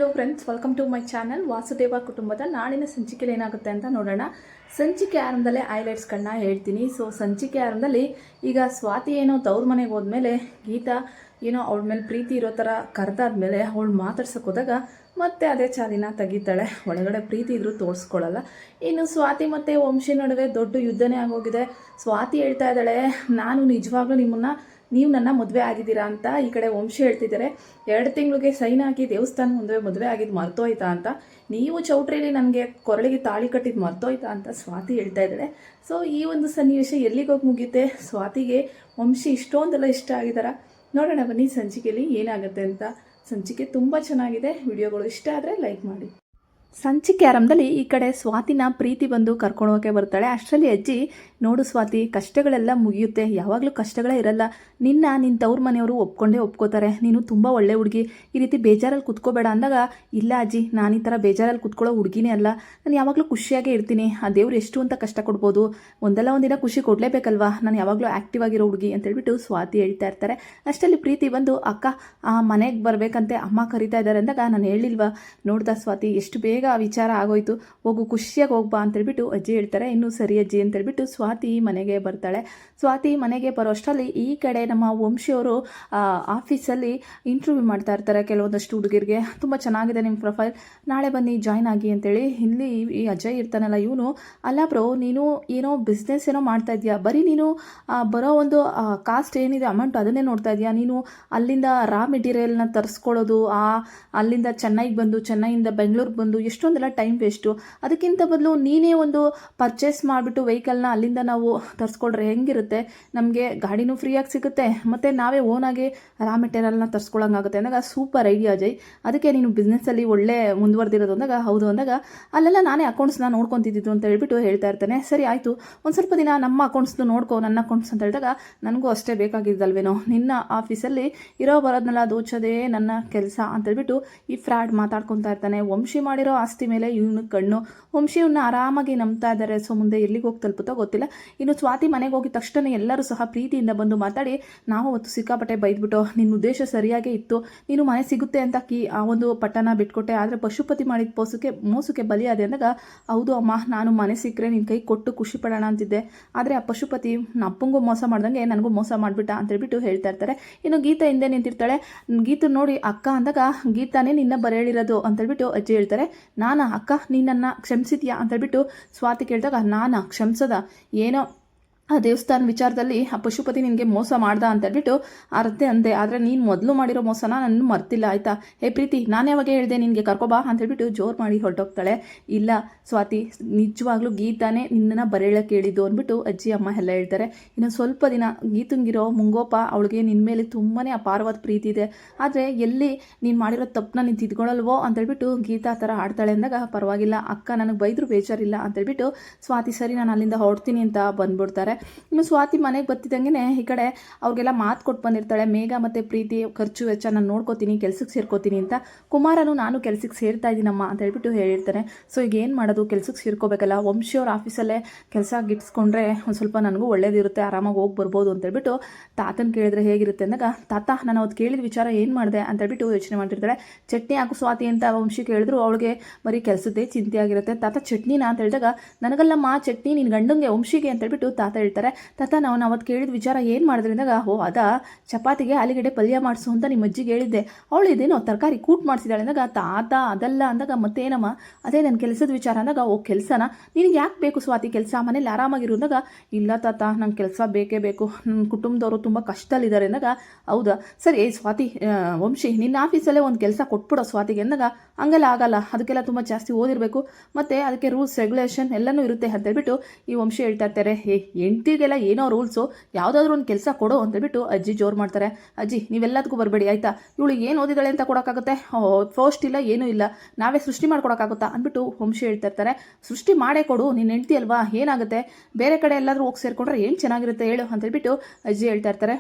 Hello friends, welcome to my channel Vasudeva ಕುಟುಂಬದ ನಾಳಿನ ಸಂಚಿಕೆಯಲ್ಲಿ ಏನಾಗುತ್ತೆ ಅಂತ ನೋಡೋಣ. ಸಂಚಿಕೆ ಆರಂಭದಲ್ಲೇ ಹೈಲೈಟ್ಸ್ಗಳನ್ನ ಹೇಳ್ತೀನಿ. ಸೊ ಸಂಚಿಕೆ ಆರಂಭದಲ್ಲಿ ಈಗ ಸ್ವಾತಿ ಏನೋ ತವ್ರ ಮನೆಗೆ ಹೋದ್ಮೇಲೆ ಗೀತಾ ಏನೋ ಅವಳ ಮೇಲೆ ಪ್ರೀತಿ ಇರೋ ಥರ ಕರೆದಾದ್ಮೇಲೆ ಅವಳು ಮಾತಾಡ್ಸೋಕೆ ಹೋದಾಗ ಮತ್ತೆ ಅದೇ ಚಾಲಿನ ತೆಗಿತಾಳೆ. ಒಳಗಡೆ ಪ್ರೀತಿ ಇದ್ರೂ ತೋರಿಸ್ಕೊಳ್ಳಲ್ಲ. ಇನ್ನು ಸ್ವಾತಿ ಮತ್ತು ವಂಶಿ ನಡುವೆ ದೊಡ್ಡ ಯುದ್ಧನೇ ಆಗೋಗಿದೆ. ಸ್ವಾತಿ ಹೇಳ್ತಾ ಇದ್ದಾಳೆ, ನಾನು ನಿಜವಾಗ್ಲೂ ನೀವು ನನ್ನ ಮದುವೆ ಆಗಿದ್ದೀರಾ ಅಂತ. ಈ ಕಡೆ ವಂಶಿ ಹೇಳ್ತಿದ್ದಾರೆ, 2 ತಿಂಗಳಿಗೆ ಸೈನ್ ಹಾಕಿ ದೇವಸ್ಥಾನ ಮುಂದೆ ಮದುವೆ ಆಗಿದ್ದು ಮರ್ತೋಯ್ತಾ ಅಂತ. ನೀವು ಚೌಟ್ರಿಯಲ್ಲಿ ನನಗೆ ಕೊರಳಿಗೆ ತಾಳಿ ಕಟ್ಟಿದ್ದು ಮರ್ತೋಯ್ತಾ ಅಂತ ಸ್ವಾತಿ ಹೇಳ್ತಾ ಇದ್ದಾಳೆ. ಸೊ ಈ ಒಂದು ಸನ್ನಿವೇಶ ಎಲ್ಲಿಗೋಗಿ ಮುಗಿಯುತ್ತೆ? ಸ್ವಾತಿಗೆ ವಂಶಿ ಇಷ್ಟೊಂದೆಲ್ಲ ಇಷ್ಟ ಆಗಿದ್ದಾರಾ? ನೋಡೋಣ ಬನ್ನಿ ಸಂಚಿಕೆಯಲ್ಲಿ ಏನಾಗುತ್ತೆ ಅಂತ. ಸಂಚಿಕೆ ತುಂಬ ಚೆನ್ನಾಗಿದೆ. ವಿಡಿಯೋಗಳು ಇಷ್ಟ ಆದರೆ ಲೈಕ್ ಮಾಡಿ. ಸಂಚಿಕೆ ಆರಂಭದಲ್ಲಿ ಈ ಕಡೆ ಸ್ವಾತಿನ ಪ್ರೀತಿ ಬಂದು ಕರ್ಕೊಂಡು ಹೋಗೋಕೆ ಬರ್ತಾಳೆ. ಅಷ್ಟರಲ್ಲಿ ಅಜ್ಜಿ, ನೋಡು ಸ್ವಾತಿ, ಕಷ್ಟಗಳೆಲ್ಲ ಮುಗಿಯುತ್ತೆ, ಯಾವಾಗಲೂ ಕಷ್ಟಗಳೇ ಇರಲ್ಲ. ನಿನ್ನ ತವ್ರ ಮನೆಯವರು ಒಪ್ಕೋತಾರೆ. ನೀನು ತುಂಬ ಒಳ್ಳೆ ಹುಡುಗಿ, ಈ ರೀತಿ ಬೇಜಾರಲ್ಲಿ ಕುತ್ಕೋಬೇಡ ಅಂದಾಗ, ಇಲ್ಲ ಅಜ್ಜಿ, ನಾನು ಈ ಥರ ಬೇಜಾರಲ್ಲಿ ಕುತ್ಕೊಳ್ಳೋ ಹುಡುಗಿನೇ ಅಲ್ಲ, ನಾನು ಯಾವಾಗಲೂ ಖುಷಿಯಾಗೇ ಇರ್ತೀನಿ. ಆ ದೇವ್ರು ಎಷ್ಟು ಅಂತ ಕಷ್ಟ ಕೊಡ್ಬೋದು, ಒಂದಲ್ಲ ಒಂದಿನ ಖುಷಿ ಕೊಡಲೇಬೇಕಲ್ವಾ, ನಾನು ಯಾವಾಗಲೂ ಆ್ಯಕ್ಟಿವ್ ಆಗಿರೋ ಹುಡುಗಿ ಅಂತೇಳ್ಬಿಟ್ಟು ಸ್ವಾತಿ ಹೇಳ್ತಾ ಇರ್ತಾರೆ. ಅಷ್ಟರಲ್ಲಿ ಪ್ರೀತಿ ಬಂದು, ಅಕ್ಕ ಮನೆಗೆ ಬರಬೇಕಂತೆ ಅಮ್ಮ ಕರಿತಾ ಇದ್ದಾರೆ ಅಂದಾಗ, ನಾನು ಹೇಳಿಲ್ವಾ, ನೋಡ್ದ ಸ್ವಾತಿ, ಎಷ್ಟು ಬೇಗ ಆ ವಿಚಾರ ಆಗೋಯ್ತು, ಹೋಗು ಖುಷಿಯಾಗಿ ಹೋಗ್ಬಾ ಅಂತೇಳ್ಬಿಟ್ಟು ಅಜ್ಜಿ ಹೇಳ್ತಾರೆ. ಇನ್ನೂ ಸರಿ ಅಜ್ಜಿ ಅಂತೇಳ್ಬಿಟ್ಟು ಸ್ವಾತಿ ಮನೆಗೆ ಬರ್ತಾಳೆ. ಸ್ವಾತಿ ಮನೆಗೆ ಬರೋ ಅಷ್ಟರಲ್ಲಿ ಈ ಕಡೆ ನಮ್ಮ ವಂಶಿಯವರು ಆಫೀಸಲ್ಲಿ ಇಂಟರ್ವ್ಯೂ ಮಾಡ್ತಾ ಇರ್ತಾರೆ ಕೆಲವೊಂದಷ್ಟು ಹುಡುಗಿರಿಗೆ. ತುಂಬ ಚೆನ್ನಾಗಿದೆ ನಿಮ್ಮ ಪ್ರೊಫೈಲ್, ನಾಳೆ ಬನ್ನಿ ಜಾಯ್ನ್ ಆಗಿ ಅಂತೇಳಿ. ಇಲ್ಲಿ ಈ ಅಜಯ್ ಇರ್ತಾನಲ್ಲ, ಇವನು, ಅಲ್ಲ ಬ್ರೋ, ನೀನು ಏನೋ ಬಿಸ್ನೆಸ್ ಏನೋ ಮಾಡ್ತಾ ಇದೆಯಾ, ಬರೀ ನೀನು ಬರೋ ಒಂದು ಕಾಸ್ಟ್ ಏನಿದೆ ಅಮೌಂಟ್ ಅದನ್ನೇ ನೋಡ್ತಾ ಇದೆಯಾ, ನೀನು ಅಲ್ಲಿಂದ ರಾ ಮೆಟೀರಿಯಲ್ನ ತರಿಸ್ಕೊಳ್ಳೋದು, ಅಲ್ಲಿಂದ ಚೆನ್ನೈಯಿಂದ ಬೆಂಗಳೂರಿಗೆ ಬಂದು ಎಷ್ಟೊಂದೆಲ್ಲ ಟೈಮ್ ವೇಸ್ಟು. ಅದಕ್ಕಿಂತ ಬದಲು ನೀನೇ ಒಂದು ಪರ್ಚೇಸ್ ಮಾಡಿಬಿಟ್ಟು ವೆಹಿಕಲ್ನ ಅಲ್ಲಿಂದ ನಾವು ತರಿಸ್ಕೊಳ್ರೆ ಹೆಂಗಿರುತ್ತೆ, ನಮಗೆ ಗಾಡಿನೂ ಫ್ರೀಯಾಗಿ ಸಿಗುತ್ತೆ, ಮತ್ತು ನಾವೇ ಓನಾಗಿ ರಾ ಮೆಟೀರಿಯಲ್ನ ತರಿಸ್ಕೊಳ್ಳೋಂಗಾಗುತ್ತೆ ಅಂದಾಗ, ಸೂಪರ್ ಐಡಿಯಾ ಅಜಯ್, ಅದಕ್ಕೆ ನೀನು ಬಿಸ್ನೆಸ್ಸಲ್ಲಿ ಒಳ್ಳೆ ಮುಂದುವರೆದಿರೋದು ಅಂದಾಗ, ಹೌದು ಅಂದಾಗ, ಅಲ್ಲೆಲ್ಲ ನಾನೇ ಅಕೌಂಟ್ಸ್ನ ನೋಡ್ಕೊತಿದ್ದು ಅಂತ ಹೇಳ್ಬಿಟ್ಟು ಹೇಳ್ತಾ ಇರ್ತಾನೆ. ಸರಿ ಆಯಿತು, ಒಂದು ಸ್ವಲ್ಪ ದಿನ ನಮ್ಮ ಅಕೌಂಟ್ಸ್ದು ನೋಡ್ಕೊ, ನನ್ನ ಅಕೌಂಟ್ಸ್ ಅಂತ ಹೇಳಿದಾಗ, ನನಗೂ ಅಷ್ಟೇ ಬೇಕಾಗಿದ್ದಲ್ವೇನೋ, ನಿನ್ನ ಆಫೀಸಲ್ಲಿ ಇರೋ ಬರೋದನ್ನೆಲ್ಲ ದೋಚೋದೇ ನನ್ನ ಕೆಲಸ ಅಂತೇಳ್ಬಿಟ್ಟು ಈ ಫ್ರಾಡ್ ಮಾತಾಡ್ಕೊತಾ ಇರ್ತಾನೆ. ವಂಶಿ ಮಾಡಿರೋ ಆಸ್ತಿ ಮೇಲೆ ಇವನು ಕಣ್ಣು. ವಂಶಿಯನ್ನ ಆರಾಮಾಗಿ ನಂಬ್ತಾ ಇದ್ದಾರೆ. ಸೊ ಮುಂದೆ ಎಲ್ಲಿಗೆ ಹೋಗಿ ತಲುಪುತ್ತೋ ಗೊತ್ತಿಲ್ಲ. ಇನ್ನು ಸ್ವಾತಿ ಮನೆಗೆ ಹೋಗಿದ ತಕ್ಷಣ ಎಲ್ಲರೂ ಸಹ ಪ್ರೀತಿಯಿಂದ ಬಂದು ಮಾತಾಡಿ, ನಾವು ಅವತ್ತು ಸಿಕ್ಕಾಪಟ್ಟೆ ಬೈದ್ಬಿಟ್ಟು, ನಿನ್ನ ಉದ್ದೇಶ ಸರಿಯಾಗೇ ಇತ್ತು, ನೀನು ಮನೆ ಸಿಗುತ್ತೆ ಅಂತ ಆ ಒಂದು ಪಟ್ಟಣ ಬಿಟ್ಕೊಟ್ಟೆ, ಆದರೆ ಪಶುಪತಿ ಮಾಡಿದ ಮೋಸಕ್ಕೆ ಬಲಿಯಾದೆ ಅಂದಾಗ, ಹೌದು ಅಮ್ಮ, ನಾನು ಮನೆ ಸಿಕ್ಕರೆ ನಿನ್ನ ಕೈ ಕೊಟ್ಟು ಖುಷಿ ಪಡೋಣ ಅಂತಿದ್ದೆ, ಆದರೆ ಆ ಪಶುಪತಿ ಅಪ್ಪಂಗೂ ಮೋಸ ಮಾಡ್ದಂಗೆ ನನಗೂ ಮೋಸ ಮಾಡಿಬಿಟ್ಟ ಅಂತೇಳ್ಬಿಟ್ಟು ಹೇಳ್ತಾ ಇರ್ತಾರೆ. ಇನ್ನು ಗೀತಾ ಹಿಂದೆ ನಿಂತಿರ್ತಾಳೆ. ಗೀತು ನೋಡಿ ಅಕ್ಕ ಅಂದಾಗ, ಗೀತಾನೇ ನಿನ್ನ ಬರೇಳಿರೋದು ಅಂತೇಳ್ಬಿಟ್ಟು ಅಜ್ಜಿ ಹೇಳ್ತಾರೆ. ನಾನಾ ಅಕ್ಕ, ನೀನನ್ನು ಕ್ಷಮಿಸಿದ್ಯಾ ಅಂತೇಳ್ಬಿಟ್ಟು ಸ್ವಾತಿ ಕೇಳಿದಾಗ, ನಾನಾ ಕ್ಷಮಿಸೋದ, ಏನೋ ಆ ದೇವಸ್ಥಾನ ವಿಚಾರದಲ್ಲಿ ಆ ಪಶುಪತಿ ನಿನಗೆ ಮೋಸ ಮಾಡ್ದ ಅಂತೇಳ್ಬಿಟ್ಟು ಅರ್ಧೆ ಅಂದೆ, ಆದರೆ ನೀನು ಮೊದಲು ಮಾಡಿರೋ ಮೋಸನ ನನ್ನ ಮರ್ತಿಲ್ಲ ಆಯಿತಾ. ಹೇ ಪ್ರೀತಿ, ನಾನು ಯಾವಾಗ ಹೇಳಿದೆ ನಿನಗೆ ಕರ್ಕೊಬಾ ಅಂತೇಳ್ಬಿಟ್ಟು ಜೋರು ಮಾಡಿ ಹೊರಟೋಗ್ತಾಳೆ. ಇಲ್ಲ ಸ್ವಾತಿ, ನಿಜವಾಗ್ಲೂ ಗೀತಾನೇ ನಿನ್ನನ್ನು ಬರೆಯಕ್ಕೆ ಹೇಳಿದ್ದು ಅಂದ್ಬಿಟ್ಟು ಅಜ್ಜಿ ಅಮ್ಮ ಎಲ್ಲ ಹೇಳ್ತಾರೆ. ಇನ್ನು ಸ್ವಲ್ಪ ದಿನ ಗೀತಂಗಿರೋ ಮುಂಗೋಪ, ಅವಳಿಗೆ ನಿನ್ನ ಮೇಲೆ ತುಂಬಾ ಅಪಾರವಾದ ಪ್ರೀತಿ ಇದೆ, ಆದರೆ ಎಲ್ಲಿ ನೀನು ಮಾಡಿರೋ ತಪ್ಪನ್ನ ನೀನು ತಿದ್ಕೊಳ್ಳಲ್ವೋ ಅಂತೇಳ್ಬಿಟ್ಟು ಗೀತಾ ಆ ಥರ ಆಡ್ತಾಳೆ ಅಂದಾಗ, ಪರವಾಗಿಲ್ಲ ಅಕ್ಕ, ನನಗೆ ಬೈದರೂ ಬೇಜಾರಿಲ್ಲ ಅಂತೇಳ್ಬಿಟ್ಟು ಸ್ವಾತಿ, ಸರಿ ನಾನು ಅಲ್ಲಿಂದ ಹೊರಡ್ತೀನಿ ಅಂತ ಬಂದ್ಬಿಡ್ತಾರೆ. ಇನ್ನು ಸ್ವಾತಿ ಮನೆಗೆ ಬರ್ತಿದ್ದಂಗೆ ಈ ಕಡೆ ಅವ್ರಿಗೆಲ್ಲ ಮಾತು ಕೊಟ್ಟು ಬಂದಿರ್ತಾಳೆ. ಮೇಘ ಮತ್ತು ಪ್ರೀತಿ ಖರ್ಚು ವೆಚ್ಚ ನಾನು ನೋಡ್ಕೋತೀನಿ, ಕೆಲ್ಸಕ್ಕೆ ಸೇರ್ಕೋತೀನಿ ಅಂತ. ಕುಮಾರನು ನಾನು ಕೆಲ್ಸಕ್ಕೆ ಸೇರ್ತಾ ಇದ್ದೀನಮ್ಮ ಅಂತ ಹೇಳ್ಬಿಟ್ಟು ಹೇಳಿರ್ತಾನೆ. ಸೊ ಈಗ ಏನು ಮಾಡೋದು, ಕೆಲ್ಸಕ್ಕೆ ಸೇರ್ಕೋಬೇಕಲ್ಲ, ವಂಶಿಯವ್ರ ಆಫೀಸಲ್ಲೇ ಕೆಲಸ ಗಿಟ್ಸ್ಕೊಂಡ್ರೆ ಒಂದು ಸ್ವಲ್ಪ ನನಗೂ ಒಳ್ಳೇದಿರುತ್ತೆ, ಆರಾಮಾಗಿ ಹೋಗಿ ಬರ್ಬೋದು ಅಂತೇಳ್ಬಿಟ್ಟು ತಾತನ ಕೇಳಿದ್ರೆ ಹೇಗಿರುತ್ತೆ ಅಂದಾಗ, ತಾತ ನಾನು ಅವತ್ತು ಕೇಳಿದ ವಿಚಾರ ಏನು ಮಾಡಿದೆ ಅಂತೇಳ್ಬಿಟ್ಟು ಯೋಚನೆ ಮಾಡಿರ್ತಾಳೆ. ಚಟ್ನಿ ಹಾಕು ಸ್ವಾತಿ ಅಂತ ವಂಶಿ ಕೇಳಿದ್ರು, ಅವಳಿಗೆ ಬರೀ ಕೆಲಸದ್ದೇ ಚಿಂತೆ ಆಗಿರುತ್ತೆ. ತಾತ ಚಟ್ನಿನ ಅಂತ ಹೇಳಿದಾಗ, ನನಗಲ್ಲಮ್ಮ ಚಟ್ನಿ, ನಿನ್ನ ಗಂಡಂಗೆ ವಂಶಿಗೆ ಅಂತೇಳ್ಬಿಟ್ಟು ತಾತ ಹೇಳ್ತಾರೆ. ತಾತ ನಾವು ಅವತ್ತು ಕೇಳಿದ ವಿಚಾರ ಏನು ಮಾಡಿದ್ರಿಂದಾಗ, ಓ ಅದಾ, ಚಪಾತಿಗೆ ಆಲೂಗಡ್ಡೆ ಪಲ್ಯ ಮಾಡಿಸು ಅಂತ ನಿಮ್ಮ ಅಜ್ಜಿಗೆ ಹೇಳಿದ್ದೆ, ಅವಳು ಇದೇನೋ ತರಕಾರಿ ಕೂಟ್ ಮಾಡಿಸಿದಾಳೆ ಅಂದಾಗ, ತಾತ ಅದಲ್ಲ ಅಂದಾಗ, ಮತ್ತೇನಮ್ಮ, ಅದೇ ನನ್ನ ಕೆಲಸದ ವಿಚಾರ ಅಂದಾಗ, ಓ ಕೆಲಸನ, ನಿನಗೆ ಯಾಕೆ ಬೇಕು ಸ್ವಾತಿ ಕೆಲಸ, ಮನೇಲಿ ಆರಾಮಾಗಿರು ಅಂದಾಗ, ಇಲ್ಲ ತಾತ ನಂಗೆ ಕೆಲಸ ಬೇಕೇ ಬೇಕು, ನನ್ನ ಕುಟುಂಬದವರು ತುಂಬ ಕಷ್ಟದಲ್ಲಿದ್ದಾರೆ ಅಂದಾಗ, ಹೌದಾ ಸರಿ ಸ್ವಾತಿ, ವಂಶಿ ನಿನ್ನ ಆಫೀಸಲ್ಲೇ ಒಂದು ಕೆಲಸ ಕೊಟ್ಬಿಡೋ ಸ್ವಾತಿಗೆ ಅಂದಾಗ, ಹಂಗೆಲ್ಲ ಆಗಲ್ಲ, ಅದಕ್ಕೆಲ್ಲ ತುಂಬ ಜಾಸ್ತಿ ಓದಿರಬೇಕು, ಮತ್ತು ಅದಕ್ಕೆ ರೂಲ್ಸ್ ರೆಗ್ಯುಲೇಷನ್ ಎಲ್ಲನೂ ಇರುತ್ತೆ ಅಂತೇಳ್ಬಿಟ್ಟು ಈ ವಂಶಿ ಹೇಳ್ತಾ ಇರ್ತಾರೆ. ಹೆಂಡ್ತಿಗೆಲ್ಲ ಏನೋ ರೂಲ್ಸು, ಯಾವುದಾದ್ರೂ ಒಂದು ಕೆಲಸ ಕೊಡು ಅಂತೇಳ್ಬಿಟ್ಟು ಅಜ್ಜಿ ಜೋರು ಮಾಡ್ತಾರೆ. ಅಜ್ಜಿ ನೀವೆಲ್ಲದಕ್ಕೂ ಬರಬೇಡಿ ಆಯಿತಾ, ಇವಳಿಗೆ ಏನು ಓದಿದಾಳೆ ಅಂತ ಕೊಡೋಕ್ಕಾಗುತ್ತೆ, ಪೋಸ್ಟ್ ಇಲ್ಲ ಏನೂ ಇಲ್ಲ, ನಾವೇ ಸೃಷ್ಟಿ ಮಾಡ್ಕೊಡೋಕ್ಕಾಗುತ್ತಾ ಅಂದ್ಬಿಟ್ಟು ವಂಶಿ ಹೇಳ್ತಾ ಇರ್ತಾರೆ. ಸೃಷ್ಟಿ ಮಾಡೇ ಕೊಡು, ನೀನು ಹೆಂಡ್ತಿ ಅಲ್ವಾ, ಏನಾಗುತ್ತೆ, ಬೇರೆ ಕಡೆ ಎಲ್ಲಾದರೂ ಹೋಗಿ ಸೇರಿಕೊಂಡ್ರೆ ಏನು ಚೆನ್ನಾಗಿರುತ್ತೆ ಹೇಳು ಅಂತೇಳ್ಬಿಟ್ಟು ಅಜ್ಜಿ ಹೇಳ್ತಾ ಇರ್ತಾರೆ.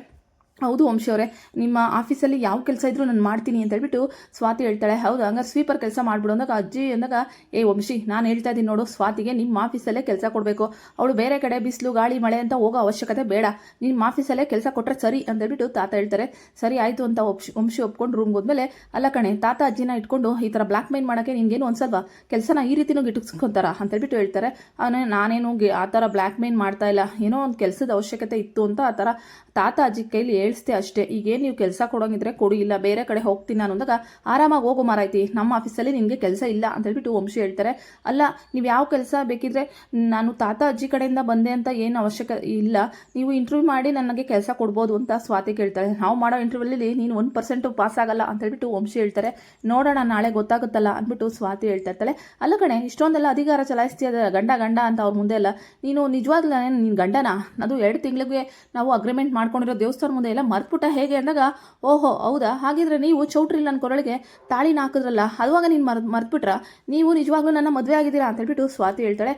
ಹೌದು ವಂಶಿ ಅವರೇ, ನಿಮ್ಮ ಆಫೀಸಲ್ಲಿ ಯಾವ ಕೆಲಸ ಇದ್ರೂ ನಾನು ಮಾಡ್ತೀನಿ ಅಂತ ಹೇಳ್ಬಿಟ್ಟು ಸ್ವಾತಿ ಹೇಳ್ತಾಳೆ. ಹೌದು, ಹಂಗಾರೆ ಸ್ವೀಪರ್ ಕೆಲಸ ಮಾಡಿಬಿಡು ಅಂದಾಗ ಅಜ್ಜಿ ಅಂದಾಗ, ಏ ವಂಶಿ, ನಾನು ಹೇಳ್ತಾ ಇದ್ದೀನಿ ನೋಡು, ಸ್ವಾತಿಗೆ ನಿಮ್ಮ ಆಫೀಸಲ್ಲೇ ಕೆಲಸ ಕೊಡಬೇಕು. ಅವಳು ಬೇರೆ ಕಡೆ ಬಿಸಿಲು ಗಾಳಿ ಮಳೆ ಅಂತ ಹೋಗೋ ಅವಶ್ಯಕತೆ ಬೇಡ, ನಿಮ್ಮ ಆಫೀಸಲ್ಲೇ ಕೆಲಸ ಕೊಟ್ಟರೆ ಸರಿ ಅಂತ ಹೇಳ್ಬಿಟ್ಟು ತಾತ ಹೇಳ್ತಾರೆ. ಸರಿ ಆಯಿತು ಅಂತ ವಂಶಿ ಒಪ್ಕೊಂಡು ರೂಮ್ಗೆ ಹೋದ್ಮೇಲೆ, ಅಲ್ಲ ಕಣೆ, ತಾತ ಅಜ್ಜಿನ ಇಟ್ಕೊಂಡು ಈ ಥರ ಬ್ಲ್ಯಾಕ್ ಮೇಲ್ ಮಾಡೋಕ್ಕೆ ನಿನ್ಗೇನು ಅನ್ಸಲ್ವಾ, ಕೆಲಸನ ಈ ರೀತಿನೂ ಗಿಟ್ಟಿಸ್ಕೊತಾರ ಅಂತ ಹೇಳ್ಬಿಟ್ಟು ಹೇಳ್ತಾರೆ. ನಾನೇನು ಆ ಥರ ಬ್ಲ್ಯಾಕ್ ಮೇಲ್ ಮಾಡ್ತಾ ಇಲ್ಲ, ಏನೋ ಒಂದು ಕೆಲಸದ ಅವಶ್ಯಕತೆ ಇತ್ತು ಅಂತ ಆ ಥರ ತಾತ ಅಜ್ಜಿ ಕೈಲಿ ಹೇಳ್ಸ್ತೆ ಅಷ್ಟೇ. ಈಗೇನು ನೀವು ಕೆಲಸ ಕೊಡೋಂಗಿದ್ರೆ ಕೊಡಿ, ಇಲ್ಲ ಬೇರೆ ಕಡೆ ಹೋಗ್ತೀನಿ ನಾನು ಅಂದಾಗ, ಆರಾಮಾಗಿ ಹೋಗೋ ಮಾರಾಯ್ತಿ, ನಮ್ಮ ಆಫೀಸಲ್ಲಿ ನಿನಗೆ ಕೆಲಸ ಇಲ್ಲ ಅಂತ ಹೇಳ್ಬಿಟ್ಟು ವಂಶಿ ಹೇಳ್ತಾರೆ. ಅಲ್ಲ, ನೀವು ಯಾವ ಕೆಲಸ ಬೇಕಿದ್ರೆ ನಾನು ತಾತ ಅಜ್ಜಿ ಕಡೆಯಿಂದ ಬಂದೆ ಅಂತ ಏನು ಅವಶ್ಯಕ ಇಲ್ಲ, ನೀವು ಇಂಟರ್ವ್ಯೂ ಮಾಡಿ ನನಗೆ ಕೆಲಸ ಕೊಡ್ಬೋದು ಅಂತ ಸ್ವಾತಿ ಕೇಳ್ತಾಳೆ. ನಾವು ಮಾಡೋ ಇಂಟರ್ವ್ಯೂಲಿ ನೀನು 1% ಪಾಸ್ ಆಗಲ್ಲ ಅಂತ ಹೇಳ್ಬಿಟ್ಟು ವಂಶಿ ಹೇಳ್ತಾರೆ. ನೋಡೋಣ ನಾಳೆ ಗೊತ್ತಾಗುತ್ತಲ್ಲ ಅಂದ್ಬಿಟ್ಟು ಸ್ವಾತಿ ಹೇಳ್ತಾ ಇರ್ತಾಳೆ. ಅಲ್ಲ ಕಣೆ, ಇಷ್ಟೊಂದೆಲ್ಲ ಅಧಿಕಾರ ಚಲಾಯಿಸ್ತೀಯ ಗಂಡ ಗಂಡ ಅಂತ ಅವ್ರ ಮುಂದೆ ಎಲ್ಲ, ನೀನು ನಿಜವಾಗ್ಲೂ ನಿನ್ನ ಗಂಡನ, ಅದು 2 ತಿಂಗಳಿಗೆ ನಾವು ಅಗ್ರಿಮೆಂಟ್ ಮಾಡ್ಕೊಂಡಿರೋ ದೇವಸ್ಥಾನ ಮುಂದೆ ಎಲ್ಲ ಮರ್ತ್ಬಿಟ್ಟ ಹೇಗೆ ಅಂದಾಗ, ಓಹೋ ಹೌದಾ, ಹಾಗಿದ್ರೆ ನೀವು ಚೌಟ್ರಿ ನನ್ನ ಕೊರಳಿಗೆ ತಾಳಿನ ಹಾಕಿದ್ರಲ್ಲ, ಅದುವಾಗ ನೀನು ಮರ್ತ್ಬಿಟ್ರ, ನೀವು ನಿಜವಾಗ್ಲೂ ನನ್ನ ಮದುವೆ ಆಗಿದ್ದೀರಾ ಅಂತ ಹೇಳ್ಬಿಟ್ಟು ಸ್ವಾತಿ ಹೇಳ್ತಾಳೆ.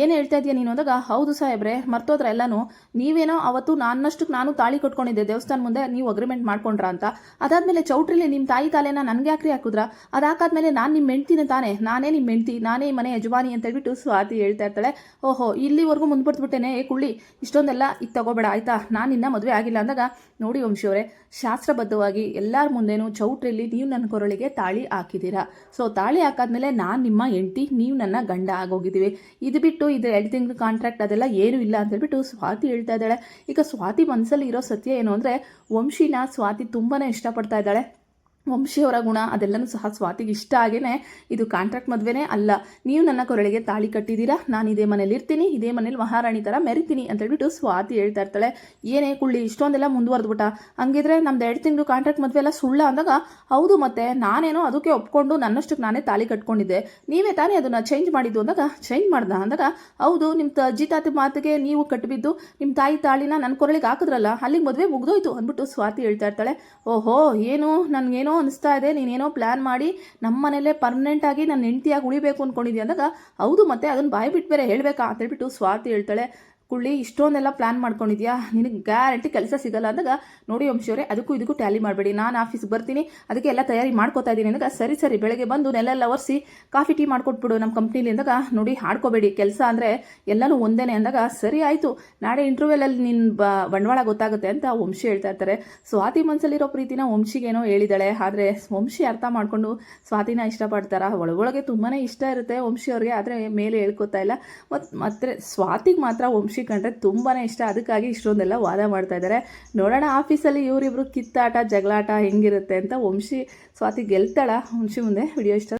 ಏನು ಹೇಳ್ತಾ ಇದೆಯಾ ನೀನು ಅಂದಾಗ, ಹೌದು ಸಾಹೇಬ್ರೆ, ಮರ್ತೋದ್ರ ಎಲ್ಲನೂ, ನೀವೇನೋ ಅವತ್ತು ನನ್ನಷ್ಟಕ್ಕೆ ನಾನು ತಾಳಿ ಕಟ್ಕೊಂಡಿದ್ದೆ ದೇವಸ್ಥಾನ ಮುಂದೆ, ನೀವು ಅಗ್ರಿಮೆಂಟ್ ಮಾಡ್ಕೊಂಡ್ರ ಅಂತ, ಅದಾದ್ಮೇಲೆ ಚೌಟ್ರಿಲಿ ನಿಮ್ಮ ತಾಯಿ ತಾಲೆನ ನನಗೆ ಯಾಕ್ರಿ ಹಾಕಿದ್ರ, ಅದಾಕಾದ್ಮೇಲೆ ನಾನು ನಿಮ್ಮ ಹೆಂಡ್ತಿನೇ ತಾನೇ, ನಾನೇ ನಿಮ್ಮ ಹೆಂಡ್ತಿ, ನಾನೇ ಮನೆ ಯಜಮಾನಿ ಅಂತ ಹೇಳ್ಬಿಟ್ಟು ಸ್ವಾತಿ ಹೇಳ್ತಾ ಇರ್ತಾಳೆ. ಓಹೋ, ಇಲ್ಲಿವರೆಗೂ ಮುಂದ್ಬಿಡ್ಬಿಟ್ಟೇನೆ, ಕುಳ್ಳಿ ಇಷ್ಟೊಂದೆಲ್ಲ ಈಗ ತಗೋಬೇಡ ಆಯ್ತಾ, ನಾನು ಇನ್ನ ಮದುವೆ ಆಗಿಲ್ಲ ಅಂದಾಗ, ನೋಡಿ ವಂಶಿಯವರೇ, ಶಾಸ್ತ್ರಬದ್ಧವಾಗಿ ಎಲ್ಲರ ಮುಂದೆನೂ ಚೌಟ್ರಿಯಲ್ಲಿ ನೀವು ನನ್ನ ಕೊರಳಿಗೆ ತಾಳಿ ಹಾಕಿದ್ದೀರಾ. ಸೊ ತಾಳಿ ಹಾಕಾದ್ಮೇಲೆ ನಾನು ನಿಮ್ಮ ಹೆಂಡ್ತಿ, ನೀವು ನನ್ನ ಗಂಡ ಆಗೋಗಿದ್ದೀವಿ. ಇದು ಬಿಟ್ಟು ಇದು 2 ತಿಂಗಳು ಕಾಂಟ್ರಾಕ್ಟ್ ಅದೆಲ್ಲ ಏನೂ ಇಲ್ಲ ಅಂತ ಹೇಳ್ಬಿಟ್ಟು ಸ್ವಾತಿ ಹೇಳ್ತಾ ಇದ್ದಾಳೆ. ಈಗ ಸ್ವಾತಿ ಮನಸ್ಸಲ್ಲಿ ಇರೋ ಸತ್ಯ ಏನು ಅಂದರೆ, ವಂಶಿನ ಸ್ವಾತಿ ತುಂಬಾ ಇಷ್ಟಪಡ್ತಾ ಇದ್ದಾಳೆ. ವಂಶಿಯವರ ಗುಣ ಅದೆಲ್ಲನೂ ಸಹ ಸ್ವಾತಿಗೆ ಇಷ್ಟ ಆಗೇನೆ ಇದು ಕಾಂಟ್ರಾಕ್ಟ್ ಮದುವೆನೇ ಅಲ್ಲ, ನೀವು ನನ್ನ ಕೊರಳಿಗೆ ತಾಳಿ ಕಟ್ಟಿದ್ದೀರಾ, ನಾನು ಇದೇ ಮನೇಲಿ ಇರ್ತೀನಿ, ಇದೇ ಮನೇಲಿ ಮಹಾರಾಣಿ ಥರ ಮೆರಿತೀನಿ ಅಂತ ಹೇಳ್ಬಿಟ್ಟು ಸ್ವಾತಿ ಹೇಳ್ತಾ ಇರ್ತಾಳೆ. ಏನೇ ಕುಳ್ಳಿ ಇಷ್ಟೊಂದೆಲ್ಲ ಮುಂದುವರೆದ್ಬಿಟ್ಟ, ಹಂಗಿದ್ರೆ ನಮ್ದು 2 ತಿಂಗಳು ಕಾಂಟ್ರಾಕ್ಟ್ ಮದುವೆ ಎಲ್ಲ ಸುಳ್ಳ ಅಂದಾಗ, ಹೌದು ಮತ್ತೆ ನಾನೇನೋ ಅದಕ್ಕೆ ಒಪ್ಕೊಂಡು ನನ್ನಷ್ಟಕ್ಕೆ ನಾನೇ ತಾಳಿ ಕಟ್ಕೊಂಡಿದ್ದೆ, ನೀವೇ ತಾನೇ ಅದನ್ನು ಚೇಂಜ್ ಮಾಡಿದ್ದು ಅಂದಾಗ, ಚೇಂಜ್ ಮಾಡ್ದ ಅಂದಾಗ, ಹೌದು ನಿಮ್ಮ ಅಜ್ಜಿ ತಾತಿ ಮಾತಿಗೆ ನೀವು ಕಟ್ಟಿಬಿದ್ದು ನಿಮ್ಮ ತಾಯಿ ತಾಳಿನ ನನ್ನ ಕೊರಳಿಗೆ ಹಾಕಿದ್ರಲ್ಲ, ಅಲ್ಲಿಗೆ ಮದುವೆ ಮುಗ್ದೋಯ್ತು ಅಂದ್ಬಿಟ್ಟು ಸ್ವಾತಿ ಹೇಳ್ತಾ ಇರ್ತಾಳೆ. ಓಹೋ, ಏನು ನನಗೇನೋ ಅನಿಸ್ತಾ ಇದೆ, ನೀನೇನೋ ಪ್ಲ್ಯಾನ್ ಮಾಡಿ ನಮ್ಮ ಮನೇಲೆ ಪರ್ಮನೆಂಟಾಗಿ ನನ್ನ ಹೆಂಡ್ತಿಯಾಗಿ ಉಳಿಬೇಕು ಅಂದ್ಕೊಂಡಿದ್ದೆ ಅಂದಾಗ, ಹೌದು ಮತ್ತೆ ಅದನ್ನು ಬಾಯಿ ಬಿಟ್ಟು ಬೇರೆ ಹೇಳಬೇಕಾ ಅಂತ ಹೇಳ್ಬಿಟ್ಟು ಸ್ವಾತಿ ಹೇಳ್ತಾಳೆ. ಕುಳ್ಳಿ ಇಷ್ಟೊಂದೆಲ್ಲ ಪ್ಲ್ಯಾನ್ ಮಾಡ್ಕೊಂಡಿದ್ಯಾ, ನಿನಗೆ ಗ್ಯಾರಂಟಿ ಕೆಲಸ ಸಿಗಲ್ಲ ಅಂದಾಗ, ನೋಡಿ ವಂಶಿಯವರೇ, ಅದಕ್ಕೂ ಇದಕ್ಕೂ ಟ್ಯಾಲಿ ಮಾಡಬೇಡಿ, ನಾನು ಆಫೀಸ್ಗೆ ಬರ್ತೀನಿ, ಅದಕ್ಕೆ ಎಲ್ಲ ತಯಾರಿ ಮಾಡ್ಕೋತಾ ಇದ್ದೀನಿ ಅಂದಾಗ, ಸರಿ ಬೆಳಗ್ಗೆ ಬಂದು ನೆಲೆಲ್ಲ ಒರೆಸಿ ಕಾಫಿ ಟೀ ಮಾಡ್ಕೊಟ್ಬಿಡು ನಮ್ಮ ಕಂಪ್ನಿಲಿ ಅಂದಾಗ, ನೋಡಿ ಹಾಡ್ಕೋಬೇಡಿ, ಕೆಲಸ ಅಂದರೆ ಎಲ್ಲನೂ ಒಂದೇನೆ ಅಂದಾಗ, ಸರಿ ಆಯಿತು, ನಾಳೆ ಇಂಟರ್ವ್ಯೂಲಲ್ಲಿ ನಿನ್ನ ಬಂಡವಾಳ ಗೊತ್ತಾಗುತ್ತೆ ಅಂತ ವಂಶಿ ಹೇಳ್ತಾ ಇರ್ತಾರೆ. ಸ್ವಾತಿ ಮನಸ್ಸಲ್ಲಿರೋ ಪ್ರೀತಿನ ವಂಶಿಗೇನೋ ಹೇಳಿದಾಳೆ, ಆದರೆ ವಂಶಿ ಅರ್ಥ ಮಾಡಿಕೊಂಡು ಸ್ವಾತಿನ ಇಷ್ಟಪಡ್ತಾರ, ಒಳಗೊಳಗೆ ತುಂಬಾ ಇಷ್ಟ ಇರುತ್ತೆ ವಂಶಿಯವ್ರಿಗೆ, ಆದರೆ ಮೇಲೆ ಹೇಳ್ಕೊತಾ ಇಲ್ಲ. ಮತ್ತು ಸ್ವಾತಿಗೆ ಮಾತ್ರ ವಂಶಿ ಕಂಡ್ರೆ ತುಂಬಾ ಇಷ್ಟ, ಅದಕ್ಕಾಗಿ ಇಷ್ಟೊಂದೆಲ್ಲ ವಾದ ಮಾಡ್ತಾ ಇದ್ದಾರೆ. ನೋಡೋಣ ಆಫೀಸಲ್ಲಿ ಇವರಿಬ್ರು ಕಿತ್ತಾಟ ಜಗಳಾಟ ಹೆಂಗಿರುತ್ತೆ ಅಂತ. ವಂಶಿ ಸ್ವಾತಿ ಗೆಲ್ತಾಳ ವಂಶಿ ಮುಂದೆ. ವಿಡಿಯೋ ಇಷ್ಟ